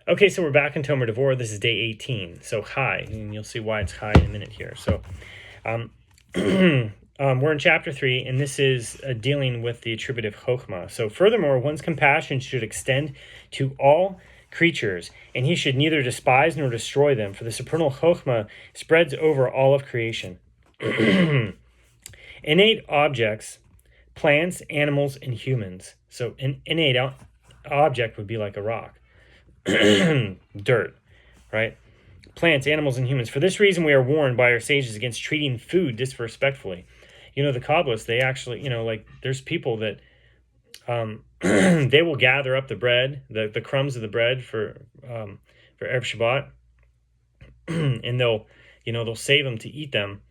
Okay, so we're back in Tomer Devorah. This is day 18. So high, and you'll see why it's high in a minute here. So we're in chapter 3, and this is dealing with the attributive Chochmah. So furthermore, one's compassion should extend to all creatures, and he should neither despise nor destroy them, for the supernal Chochmah spreads over all of creation. Innate objects, plants, animals, and humans. So an innate object would be like a rock. Dirt, right? Plants, animals, and humans. For this reason, we are warned by our sages against treating food disrespectfully. The Kabbalists, they actually, there's people that they will gather up the bread, the crumbs of the bread for Erev Shabbat, and they'll save them to eat them.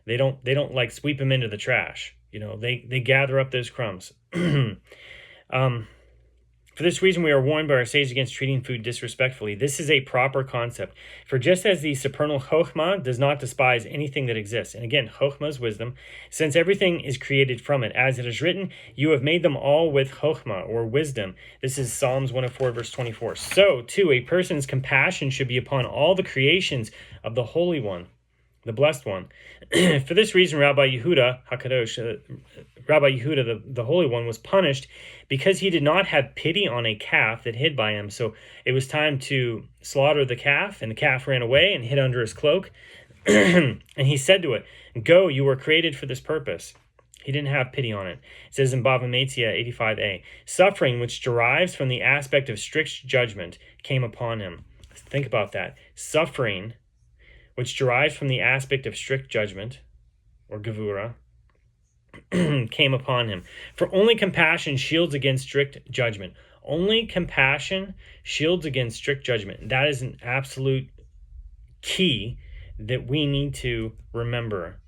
They don't like sweep them into the trash. They gather up those crumbs. For this reason, we are warned by our sages against treating food disrespectfully. This is a proper concept. For just as the supernal Chochmah does not despise anything that exists, and again, Chochmah is wisdom, since everything is created from it, as it is written, you have made them all with Chochmah, or wisdom. This is Psalms 104, verse 24. So, too, a person's compassion should be upon all the creations of the Holy One, the Blessed One. For this reason, Rabbi Yehuda HaKadosh, Rabbi Yehuda, the Holy One, was punished because he did not have pity on a calf that hid by him. So it was time to slaughter the calf, and the calf ran away and hid under his cloak. And he said to it, "Go, you were created for this purpose." He didn't have pity on it. It says in Bava Metzia 85a, suffering which derives from the aspect of strict judgment came upon him. Think about that. Suffering which derives from the aspect of strict judgment, or Devorah, came upon him. For only compassion shields against strict judgment. Only compassion shields against strict judgment. That is an absolute key that we need to remember.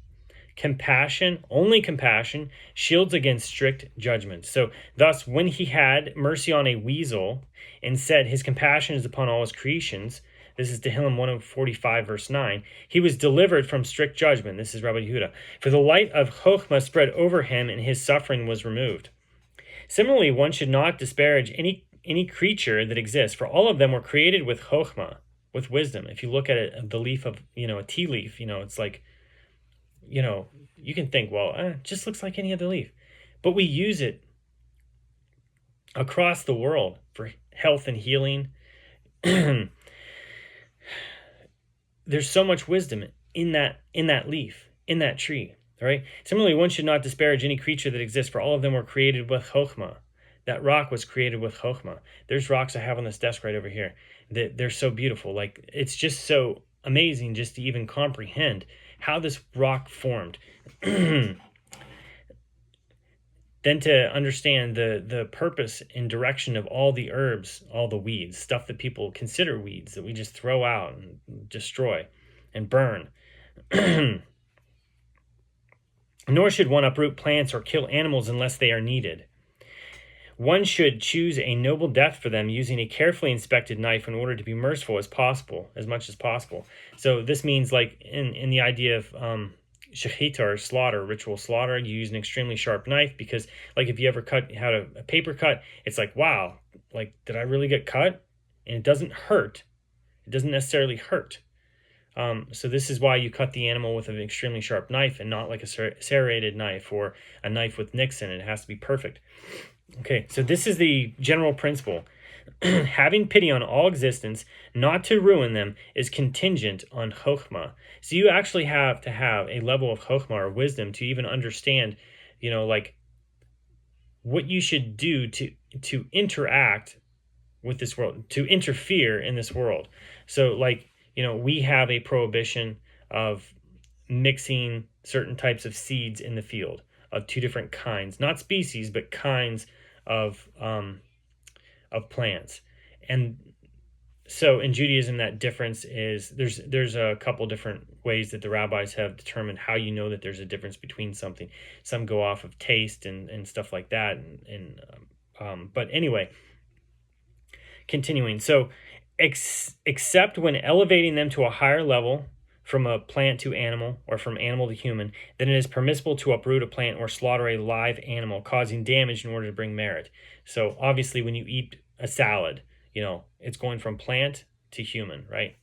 Only compassion shields against strict judgment. So thus, when he had mercy on a weasel and said his compassion is upon all his creations, this is Tehillim 145, verse 9. He was delivered from strict judgment. This is Rabbi Yehuda. For the light of Chochmah spread over him, and his suffering was removed. Similarly, one should not disparage any creature that exists, for all of them were created with Chochmah, with wisdom. If you look at it, the leaf of, a tea leaf, it's like, you can think, well, it just looks like any other leaf. But we use it across the world for health and healing. There's so much wisdom in that leaf, in that tree, right? Similarly, one should not disparage any creature that exists, for all of them were created with Chochmah. That rock was created with Chochmah. There's rocks I have on this desk right over here. They're so beautiful. Like, it's just so amazing just to even comprehend how this rock formed. Then to understand the purpose and direction of all the herbs, all the weeds, stuff that people consider weeds, that we just throw out and destroy and burn. Nor should one uproot plants or kill animals unless they are needed. One should choose a noble death for them using a carefully inspected knife in order to be merciful as much as possible. So this means, like in the idea of shechita, or slaughter, ritual slaughter, you use an extremely sharp knife, because like if you ever had a paper cut, it's like, wow, like, did I really get cut? And it doesn't hurt. It doesn't necessarily hurt. So this is why you cut the animal with an extremely sharp knife and not like a serrated knife or a knife with nicks in it. It has to be perfect. Okay, so this is the general principle. Having pity on all existence, not to ruin them, is contingent on Chochmah. So you actually have to have a level of Chochmah, or wisdom, to even understand, like, what you should do to interact with this world, to interfere in this world. So, like, we have a prohibition of mixing certain types of seeds in the field of two different kinds, not species, but kinds of plants. And so in Judaism, that difference is, there's a couple different ways that the rabbis have determined how you know that there's a difference between something. Some go off of taste and stuff like that. But anyway, continuing. So except when elevating them to a higher level, from a plant to animal, or from animal to human, then it is permissible to uproot a plant or slaughter a live animal, causing damage in order to bring merit. So obviously when you eat a salad, it's going from plant to human, right?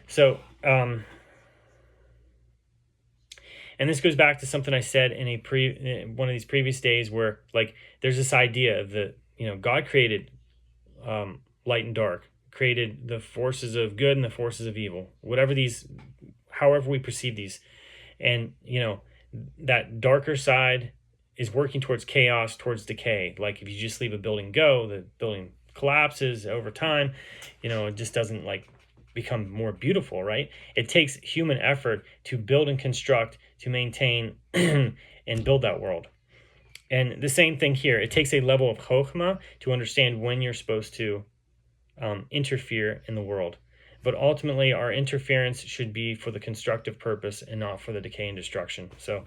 So, and this goes back to something I said in one of these previous days, where like there's this idea of God created light and dark, created the forces of good and the forces of evil, however we perceive these, and that darker side is working towards chaos, towards decay. Like if you just leave a building go, the building collapses over time. It just doesn't like become more beautiful, right? It takes human effort to build and construct, to maintain and build that world. And the same thing here. It takes a level of chochmah to understand when you're supposed to interfere in the world. But ultimately, our interference should be for the constructive purpose and not for the decay and destruction. So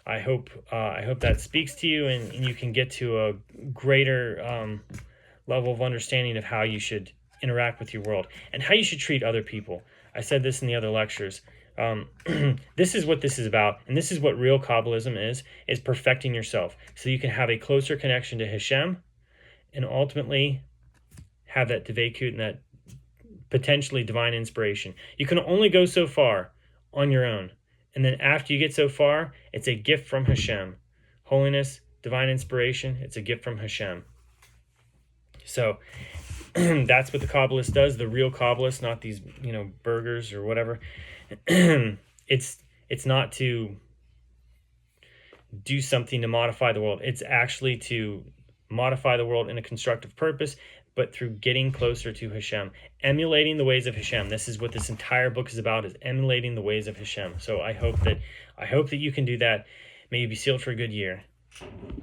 I hope that speaks to you, and you can get to a greater level of understanding of how you should interact with your world and how you should treat other people. I said this in the other lectures. This is what this is about, and this is what real Kabbalism is perfecting yourself so you can have a closer connection to Hashem and ultimately have that devekut and that potentially divine inspiration. You can only go so far on your own, and then after you get so far, it's a gift from Hashem. Holiness, divine inspiration, it's a gift from Hashem. So that's what the Kabbalist does, the real Kabbalist, not these burgers or whatever. It's not to do something to modify the world. It's actually to modify the world in a constructive purpose, but through getting closer to Hashem, emulating the ways of Hashem. This is what this entire book is about, is emulating the ways of Hashem. So I hope that you can do that. May you be sealed for a good year.